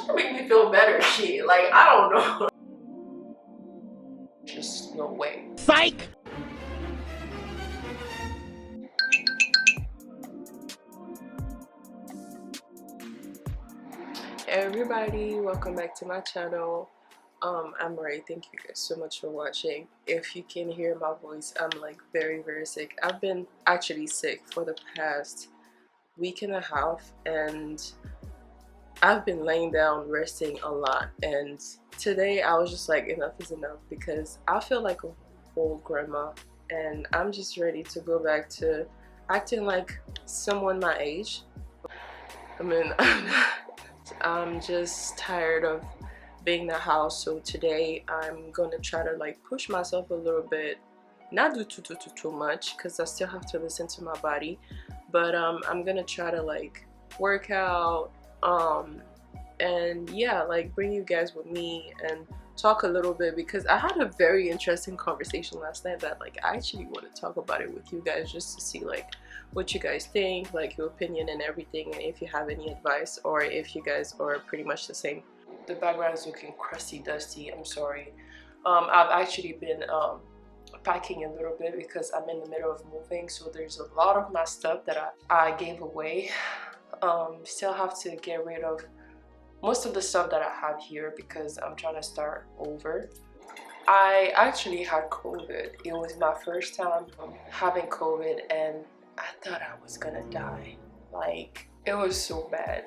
trying to make me feel better. Shit, like, I don't know. Just no way. Psych! Hey everybody, welcome back to my channel. I'm Ray. Thank you guys so much for watching. If you can hear my voice, I'm like very sick. I've been actually sick for the past week and a half, and I've been laying down resting a lot, and today I was just like, enough is enough, because I feel like an old grandma and I'm just ready to go back to acting like someone my age. I mean, I'm just tired of being in the house, so today I'm gonna try to like push myself a little bit, not do too much, because I still have to listen to my body, but I'm gonna try to like work out, and yeah, like bring you guys with me and talk a little bit, because I had a very interesting conversation last night that like I actually want to talk about it with you guys, just to see like what you guys think, like your opinion and everything, and if you have any advice, or if you guys are pretty much the same. The background is looking crusty, dusty, I'm sorry. I've actually been packing a little bit because I'm in the middle of moving, so there's a lot of my stuff that I gave away. Still have to get rid of most of the stuff that I have here because I'm trying to start over. I actually had COVID. It was my first time having COVID, and I thought I was gonna die. Like, it was so bad.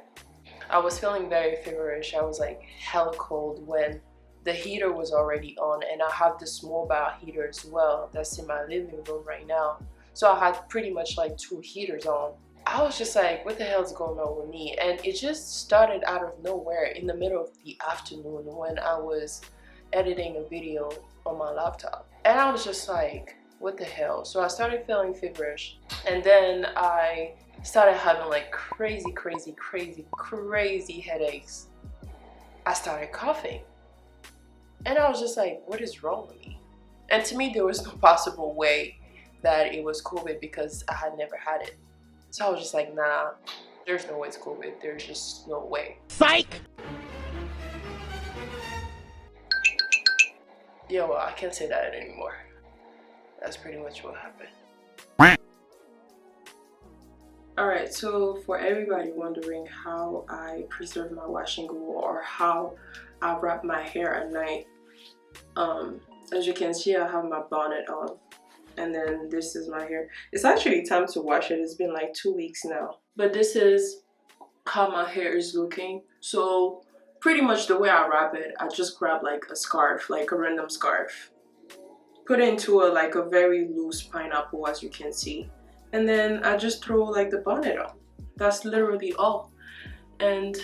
I was feeling very feverish. I was like hella cold when the heater was already on, and I have this mobile heater as well that's in my living room right now. So I had pretty much like 2 heaters on. I was just like, what the hell is going on with me? And it just started out of nowhere in the middle of the afternoon when I was editing a video on my laptop. And I was just like, what the hell? So I started feeling feverish, and then I started having like crazy headaches. I started coughing, and I was just like, what is wrong with me? And to me, there was no possible way that it was COVID because I had never had it. So I was just like, nah, there's no way it's COVID. There's just no way. Psych! Yeah, well, I can't say that anymore. That's pretty much what happened. Alright, so for everybody wondering how I preserve my wash and go, or how I wrap my hair at night, as you can see, I have my bonnet on. And then this is my hair. It's actually time to wash it. It's been like 2 weeks now. But this is how my hair is looking. So pretty much the way I wrap it, I just grab like a scarf, like a random scarf. Put it into like a very loose pineapple, as you can see. And then I just throw like the bonnet on. That's literally all. And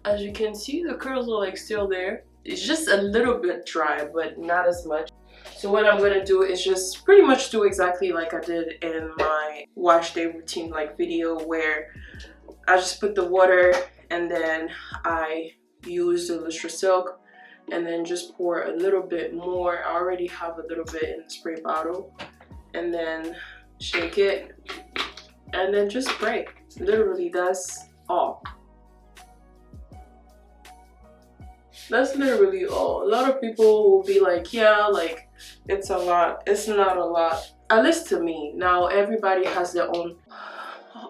as you can see, the curls are like still there. It's just a little bit dry, but not as much. So what I'm gonna do is just pretty much do exactly like I did in my wash day routine like video, where I just put the water and then I use the Lustre Silk and then just pour a little bit more. I already have a little bit in the spray bottle, and then shake it and then just spray. Literally, that's all. That's literally all. A lot of people will be like, yeah, like it's a lot. It's not a lot, at least to me. Now everybody has their own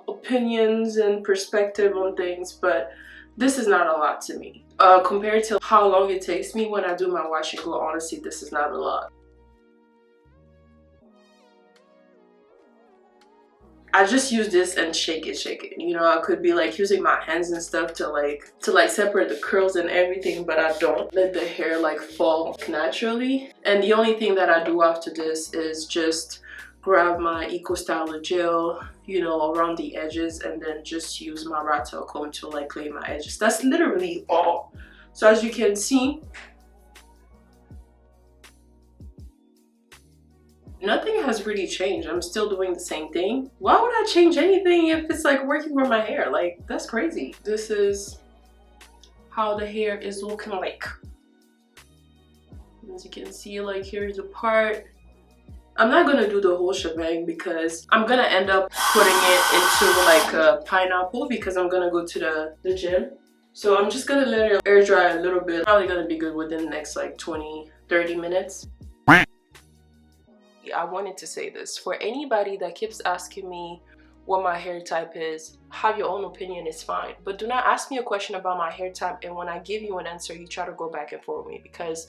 opinions and perspective on things, but this is not a lot to me. Compared to how long it takes me when I do my wash and go, honestly, this is not a lot. I just use this and shake it. You know, I could be like using my hands and stuff to like separate the curls and everything, but I don't let the hair like fall naturally. And the only thing that I do after this is just grab my Eco Styler gel, you know, around the edges, and then just use my rat tail comb to like clean my edges. That's literally all. So as you can see, nothing has really changed. I'm still doing the same thing. Why would I change anything if it's like working with my hair? Like, that's crazy. This is how the hair is looking like. As you can see, like here's the part. I'm not gonna do the whole shebang because I'm gonna end up putting it into like a pineapple because I'm gonna go to the gym. So I'm just gonna let it air dry a little bit. Probably gonna be good within the next like 20-30 minutes. I wanted to say this for anybody that keeps asking me what my hair type is. Have your own opinion, is fine, but do not ask me a question about my hair type and when I give you an answer you try to go back and forth with me, because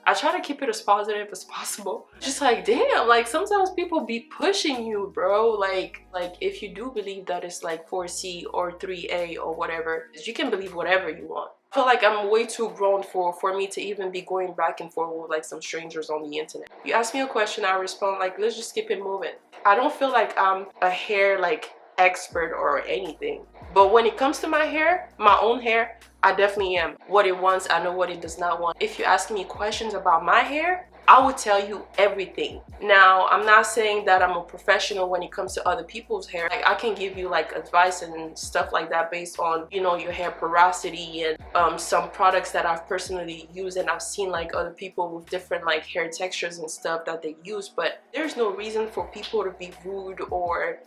I try to keep it as positive as possible. Just like, damn, like sometimes people be pushing you, bro. Like if you do believe that it's like 4C or 3A or whatever, you can believe whatever you want. I feel like I'm way too grown for me to even be going back and forth with like some strangers on the internet. You ask me a question, I respond like, let's just keep it moving. I don't feel like I'm a hair like expert or anything, but when it comes to my hair, my own hair, I definitely am. What it wants, I know what it does not want. If you ask me questions about my hair, I will tell you everything. Now, I'm not saying that I'm a professional when it comes to other people's hair. Like, I can give you like advice and stuff like that based on, you know, your hair porosity and some products that I've personally used, and I've seen like other people with different like hair textures and stuff that they use, but there's no reason for people to be rude or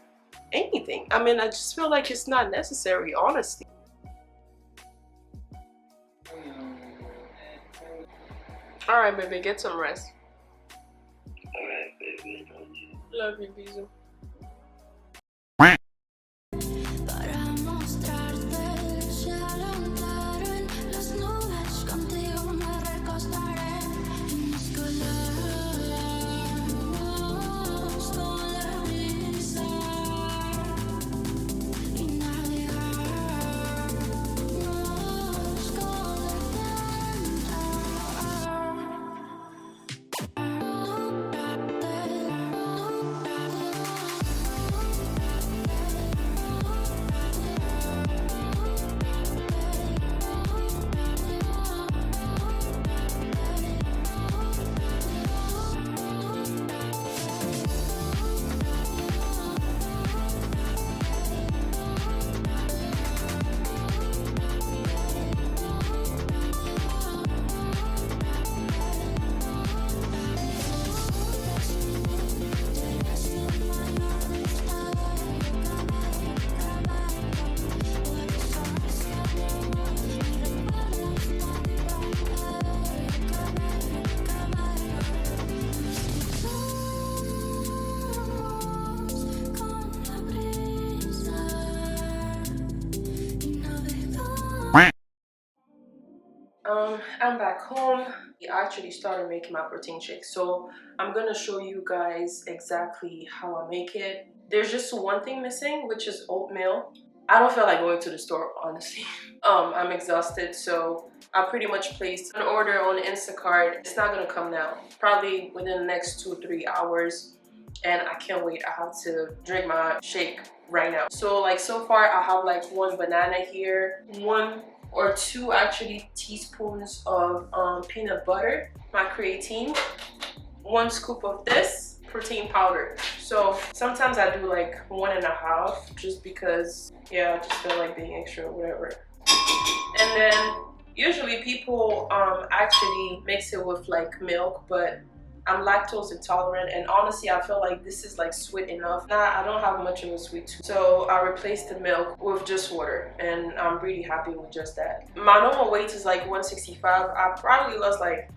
anything. I mean, I just feel like it's not necessary, honestly. All right, baby, get some rest. All right, baby. Love you, Bizu. I'm back home. I actually started making my protein shake, so I'm gonna show you guys exactly how I make it. There's just one thing missing, which is oatmeal. I don't feel like going to the store, honestly. I'm exhausted, so I pretty much placed an order on Instacart. It's not gonna come now, probably within the next 2-3 hours, and I can't wait. I have to drink my shake right now. So like, so far I have like 1 banana here, 1 or 2 actually teaspoons of peanut butter, my creatine, 1 scoop of this protein powder. So sometimes I do like 1.5 just because, yeah, I just feel like being extra or whatever. And then usually people actually mix it with like milk, but I'm lactose intolerant, and honestly I feel like this is like sweet enough. I don't have much of a sweet tooth, so I replaced the milk with just water, and I'm really happy with just that. My normal weight is like 165. I probably lost like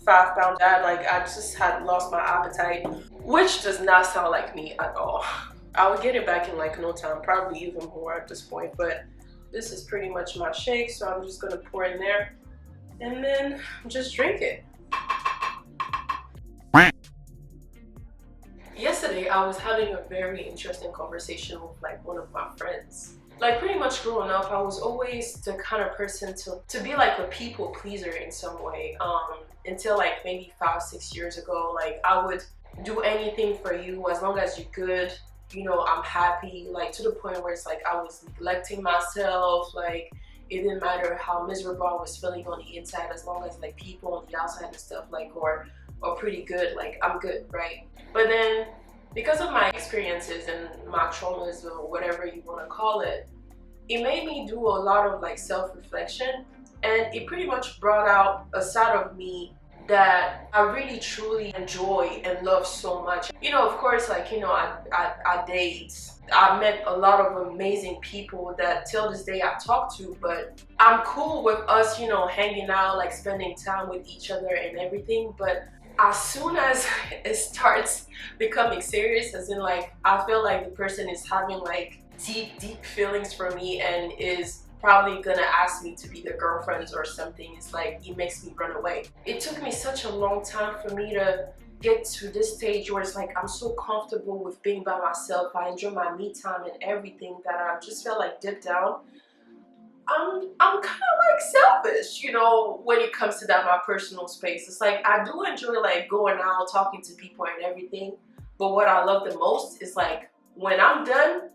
5 pounds. I just had lost my appetite, which does not sound like me at all. I would get it back in like no time, probably even more at this point. But this is pretty much my shake, so I'm just gonna pour in there and then just drink it. Yesterday I was having a very interesting conversation with like one of my friends. Like, pretty much growing up I was always the kind of person to be like a people pleaser in some way, until like maybe 5-6 years ago. Like, I would do anything for you as long as you're good, you know, I'm happy, like to the point where it's like I was neglecting myself. Like, it didn't matter how miserable I was feeling on the inside, as long as like people on the outside and stuff like or pretty good, like I'm good, right? But then because of my experiences and my traumas or whatever you want to call it, it made me do a lot of like self-reflection, and it pretty much brought out a side of me that I really truly enjoy and love so much. You know, of course, like, you know, I date. I met a lot of amazing people that till this day I talk to, but I'm cool with us, you know, hanging out, like spending time with each other and everything. But as soon as it starts becoming serious, as in like I feel like the person is having like deep feelings for me and is probably gonna ask me to be their girlfriends or something, it's like it makes me run away. It took me such a long time for me to get to this stage where it's like I'm so comfortable with being by myself. I enjoy my me time and everything that I just felt like deep down I'm kind of like selfish, you know, when it comes to that my personal space. It's like I do enjoy like going out, talking to people and everything, but what I love the most is like when I'm done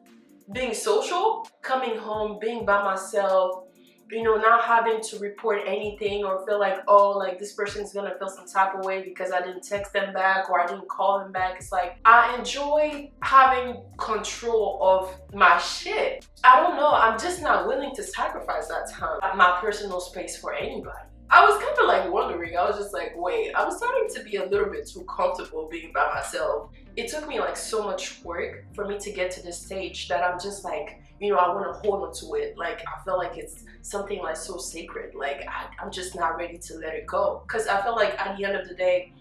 being social, coming home, being by myself, you know, not having to report anything or feel like, oh, like this person's gonna feel some type of way because I didn't text them back or I didn't call them back. It's like I enjoy having control of my shit. I don't know, I'm just not willing to sacrifice that time, my personal space, for anybody. I was kind of like wondering, I was just like, wait, I'm starting to be a little bit too comfortable being by myself. It took me like so much work for me to get to this stage that I'm just like, you know, I want to hold on to it. Like I feel like it's something like so sacred. Like I'm just not ready to let it go. Because I feel like at the end of the day,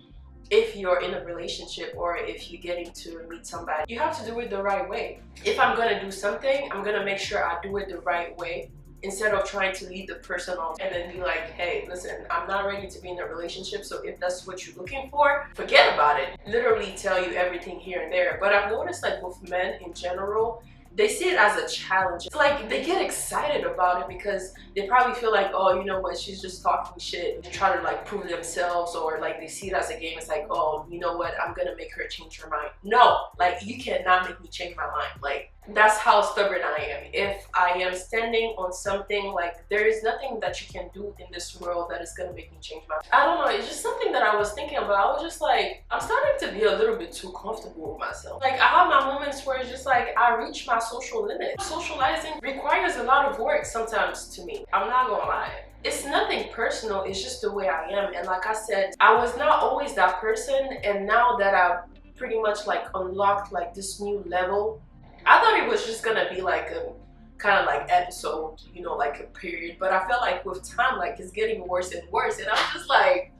if you're in a relationship or if you're getting to meet somebody, you have to do it the right way. If I'm gonna do something, I'm gonna make sure I do it the right way, instead of trying to lead the person on and then be like, hey, listen, I'm not ready to be in a relationship, so if that's what you're looking for, forget about it. Literally tell you everything here and there. But I've noticed like with men in general, they see it as a challenge. It's like they get excited about it because they probably feel like, oh, you know what, she's just talking shit. They try to like prove themselves, or like they see it as a game. It's like, oh, you know what, I'm gonna make her change her mind. No, like you cannot make me change my mind. Like that's how stubborn I am. If I am standing on something, like there is nothing that you can do in this world that is gonna make me change my mind. I don't know, it's just something that I was thinking about. I was just like, I'm starting to be a little bit too comfortable with myself. Like I have my moments where it's just like I reach my social limit. Socializing requires a lot of work sometimes to me. I'm not gonna lie. It's nothing personal, it's just the way I am. And like I said, I was not always that person, and now that I've pretty much like unlocked like this new level, I thought it was just gonna be like a kind of like episode, you know, like a period, but I felt like with time, like it's getting worse and worse, and I'm just like,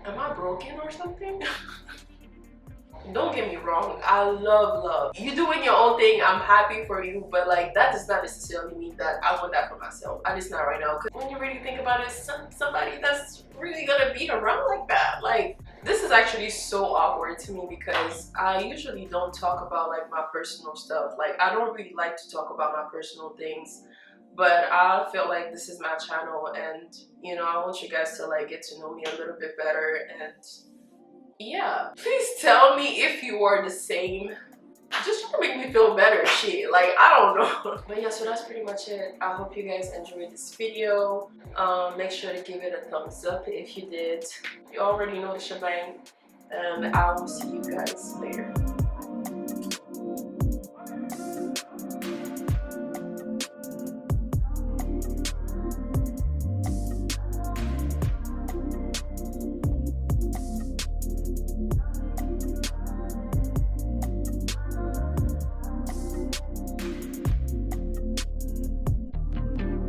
am I broken or something? Don't get me wrong, I love you doing your own thing. I'm happy for you, but like that does not necessarily mean that I want that for myself. At least not right now, because when you really think about it, somebody that's really gonna be around like that, like this is actually so awkward to me because I usually don't talk about like my personal stuff. Like I don't really like to talk about my personal things, but I feel like this is my channel, and you know, I want you guys to like get to know me a little bit better. And yeah, please tell me if you are the same. Just trying to make me feel better, shit. Like I don't know. But yeah, so that's pretty much it. I hope you guys enjoyed this video. Make sure to give it a thumbs up if you did. You already know the shebang, and I will see you guys later.